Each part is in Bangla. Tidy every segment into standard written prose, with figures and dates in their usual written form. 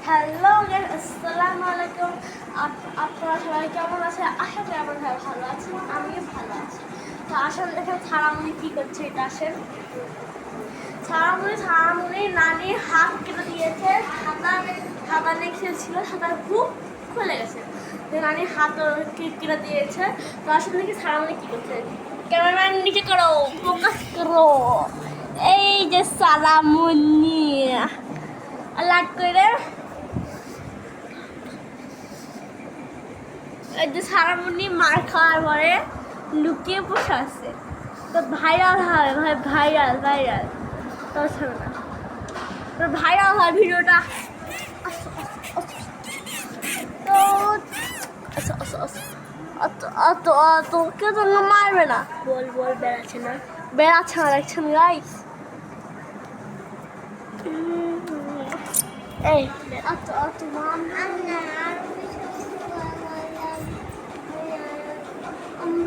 হ্যালো গাইস, আসসালামু আলাইকুম। আপনারা সবাই কেমন আছেন? আশা করি আমার ভাই ভালো আছেন, আমিও ভালো আছি। তো আসলে দেখেন ছাড়ামুনি কী করছে, এটা আসেন। ছাড়ামুনি নানি হাত কেটে দিয়েছে। হাতা নিয়ে খেলছিল, হাতার হুক খুলে গেছে। তো নানি হাত কেটে দিয়েছে। তো আসলে দেখি ছাড়ামুনি কী করছে। ক্যামেরাম্যান নিচে করো, ফোকাস করো। এই যে সালামুনি লাইট করে, এই যে সারামুনি মার খাওয়ার পরে লুকিয়ে বসে আছে। তো ভাইরাল হয় ভাই, ভাইরাল তো শোনো না, তো ভাইরাল হয় ভিডিওটা। তো তোকে তো মারবে না, বল বেড়াচ্ছে না দেখছেন গাইস। এই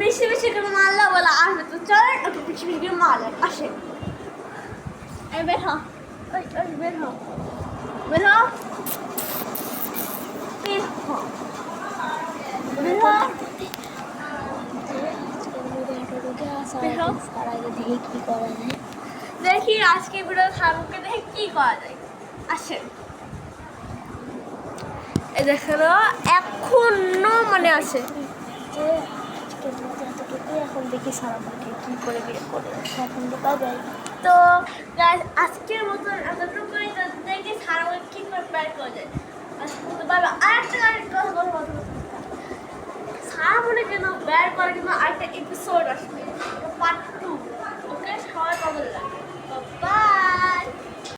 বেশি বেশি করে মারলে বলে আসবে। তো চলেন একটু বেশি বেশি করে মারলেন, আসে। এই বের হ, বের হ, বের হ, বের হ, বের হ। দেখি আজকে ভিডিও থাকুকে দেখে কি করা যায়, আসেন। এই দেখেন এখনো মনে আছে যে এখন দেখি সারাদিনকে কি করে বিয়ে করে এখন ঢোকা যায়। তো আজকের মতন এতটুকুই, দেখি সারাদিন কি করে বের করা যায়। আরেকটা সারামনে কেন বের করে, কিন্তু আরেকটা এপিসোড আসবে, পার্ট 2। ওকে, সবাই কবে লাগে বাবা।